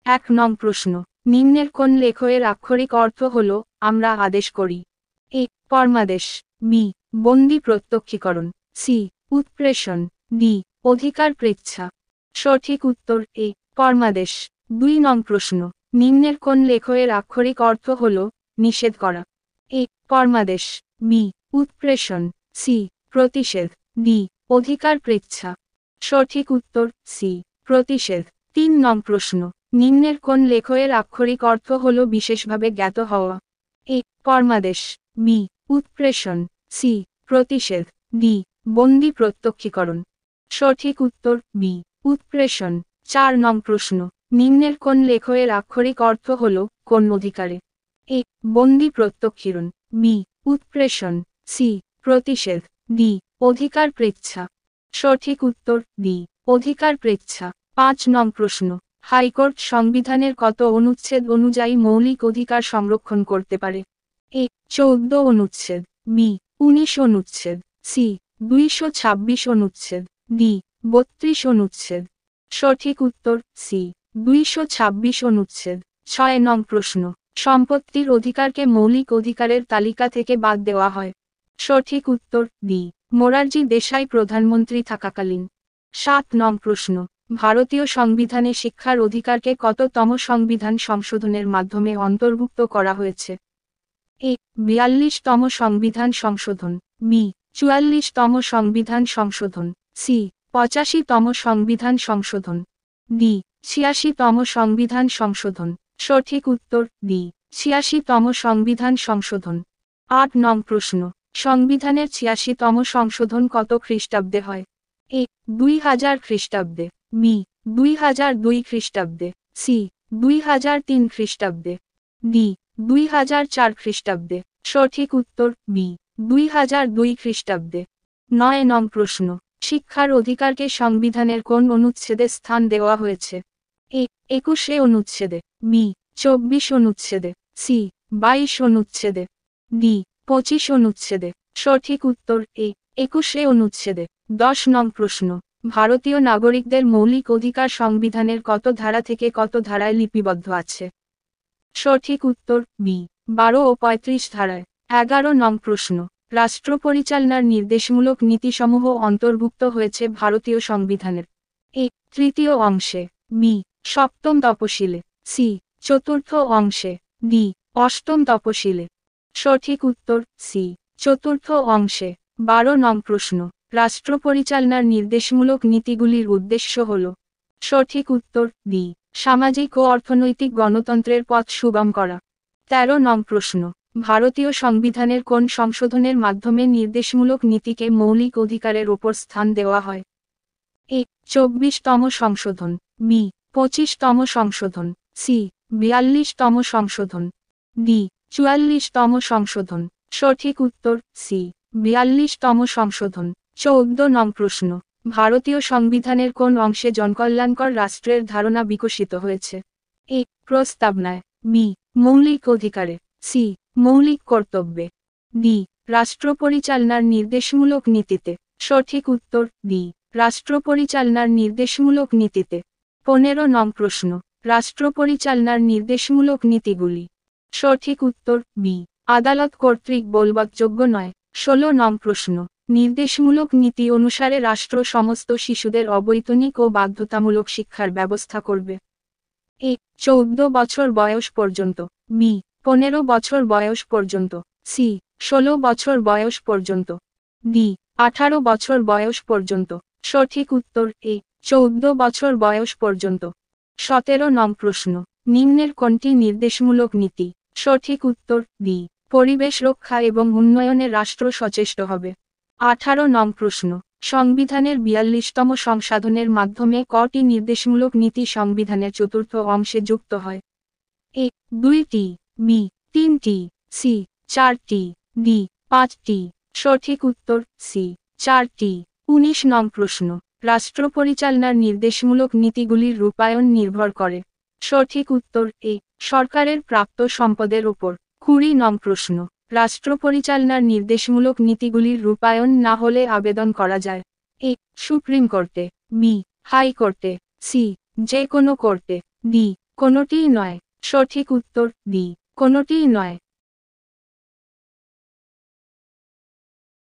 এক নং প্রশ্ন, নিম্নের কোন লেখের আক্ষরিক অর্থ হল আমরা আদেশ করি? এ পরমাদেশ, বি বন্দি প্রত্যক্ষীকরণ, সি উৎপ্রেষণ, ডি অধিকার পৃচ্ছা। সঠিক উত্তর এ পরমাদেশ। 2 নং প্রশ্ন, নিম্নের কোন লেখের আক্ষরিক অর্থ হল নিষেধ করা? এ পরমাদেশ, বি উৎপ্রেষণ, সি প্রতিষেধ, ডি অধিকার পৃচ্ছা। সঠিক উত্তর সি প্রতিষেধ। 3 নং প্রশ্ন, নিম্নের কোন লেখের আক্ষরিক অর্থ হল বিশেষভাবে জ্ঞাত হওয়া? এ পরমাদেশ, বি উৎপ্রেষণ, সি প্রতিষেধ, ডি বন্দি প্রত্যক্ষীকরণ। সঠিক উত্তর বি উৎপ্রেষণ। 4 নং প্রশ্ন, নিম্নের কোন লেখের আক্ষরিক অর্থ হল কোন অধিকারে? এ বন্দি প্রত্যক্ষীকরণ, বি উৎপ্রেষণ, সি প্রতিষেধ, ডি অধিকার পৃচ্ছা। সঠিক উত্তর ডি অধিকার পৃচ্ছা। 5 নং প্রশ্ন, হাইকোর্ট সংবিধানের কত অনুচ্ছেদ অনুযায়ী মৌলিক অধিকার সংরক্ষণ করতে পারে? এ 14 অনুচ্ছেদ, বি 19 অনুচ্ছেদ, সি 226 অনুচ্ছেদ, ডি 32 অনুচ্ছেদ। সঠিক উত্তর সি 226 অনুচ্ছেদ। 6 নং প্রশ্ন, সম্পত্তির অধিকারকে মৌলিক অধিকারের তালিকা থেকে বাদ দেওয়া হয়? সঠিক উত্তর ডি মোরারজি দেশাই প্রধানমন্ত্রী থাকাকালীন। 7 নং প্রশ্ন, ভারতীয় সংবিধানে শিক্ষার অধিকারকে কততম সংবিধান সংশোধনের মাধ্যমে অন্তর্ভুক্ত করা হয়েছে? এ 42তম সংবিধান সংশোধন, বি 44তম সংবিধান সংশোধন, সি 85তম সংবিধান সংশোধন, ডি 86তম সংবিধান সংশোধন। সঠিক উত্তর ডি 86তম সংবিধান সংশোধন। 8 নং প্রশ্ন, সংবিধানের 86তম সংশোধন কত খ্রিস্টাব্দে হয়? এ 2000 খ্রিস্টাব্দে, বি 2002 খ্রিস্টাব্দে, সি 2003 খ্রিস্টাব্দে, ডি 2004 খ্রিস্টাব্দে। সঠিক উত্তর বি 2002 খ্রিস্টাব্দে। 9 নং প্রশ্ন, শিক্ষার অধিকারকে সংবিধানের কোন অনুচ্ছেদে স্থান দেওয়া হয়েছে? এ 21 অনুচ্ছেদে, বি 24 অনুচ্ছেদে, সি 22 অনুচ্ছেদে, ডি 25 অনুচ্ছেদে। সঠিক উত্তর এ 21 অনুচ্ছেদে। 10 নং প্রশ্ন, ভারতীয় নাগরিকদের মৌলিক অধিকার সংবিধানের কত ধারা থেকে কত ধারায় লিপিবদ্ধ আছে? সঠিক উত্তর বি 12 ও 35 ধারায়। 11 নং প্রশ্ন, রাষ্ট্র পরিচালনার নির্দেশমূলক নীতিসমূহ অন্তর্ভুক্ত হয়েছে ভারতীয় সংবিধানের? এ 3য় অংশে, বি 7ম তপশিলে, সি 4র্থ অংশে, ডি 8ম তপশিলে। সঠিক উত্তর সি 4র্থ অংশে। 12 নং প্রশ্ন, রাষ্ট্র পরিচালনার নির্দেশমূলক নীতিগুলির উদ্দেশ্য হল? সঠিক উত্তর ডি সামাজিক ও অর্থনৈতিক গণতন্ত্রের পথ সুগম করা। 13 নং প্রশ্ন, ভারতীয় সংবিধানের কোন সংশোধনের মাধ্যমে নির্দেশমূলক নীতিকে মৌলিক অধিকারের ওপর স্থান দেওয়া হয়? এ 24তম সংশোধন, বি 25তম সংশোধন, সি 42তম সংশোধন, ডি 44তম সংশোধন। সঠিক উত্তর সি 42তম সংশোধন। 14 নং প্রশ্ন, ভারতীয় সংবিধানের কোন অংশে জনকল্যাণকর রাষ্ট্রের ধারণা বিকশিত হয়েছে? এ প্রস্তাবনায়, বি মৌলিক অধিকারে, সি মৌলিক কর্তব্যে, ডি রাষ্ট্র পরিচালনার নির্দেশমূলক নীতিতে। সঠিক উত্তর ডি রাষ্ট্র পরিচালনার নির্দেশমূলক নীতিতে। 15 নং প্রশ্ন, রাষ্ট্র পরিচালনার নির্দেশমূলক নীতিগুলি? সঠিক উত্তর বি আদালত কর্তৃক বলবৎযোগ্য নয়। 16 নং প্রশ্ন, নির্দেশমূলক নীতি অনুসারে রাষ্ট্র সমস্ত শিশুদের অবৈতনিক ও বাধ্যতামূলক শিক্ষার ব্যবস্থা করবে? এ 14 বছর বয়স পর্যন্ত, বি 15 বছর বয়স পর্যন্ত, সি 16 বছর বয়স পর্যন্ত, ডি 18 বছর বয়স পর্যন্ত। সঠিক উত্তর এ 14 বছর বয়স পর্যন্ত। 17 নং প্রশ্ন, নিম্নের কোনটি নির্দেশমূলক নীতি? সঠিক উত্তর ডি পরিবেশ রক্ষা এবং উন্নয়নে রাষ্ট্র সচেষ্ট হবে। 18 নং প্রশ্ন, সংবিধানের 42তম সংশোধনের মাধ্যমে কটি নির্দেশমূলক নীতি সংবিধানের 4র্থ অংশে যুক্ত হয়? এ 2টি, বি 3টি, সি 4টি, ডি 5টি। সঠিক উত্তর সি 4টি। 19 নং প্রশ্ন, রাষ্ট্র পরিচালনার নির্দেশমূলক নীতিগুলির রূপায়ণ নির্ভর করে? সঠিক উত্তর এ সরকারের প্রাপ্ত সম্পদের ওপর। 20 নং প্রশ্ন, রাষ্ট্র পরিচালনার নির্দেশমূলক নীতিগুলির রূপায়ণ না হলে আবেদন করা যায়? এ সুপ্রিম কোর্টে, বি হাইকোর্টে, সি যে কোনো কোর্টে, ডি কোনোটিই নয়। সঠিক উত্তর ডি, কোনোটিই নয়।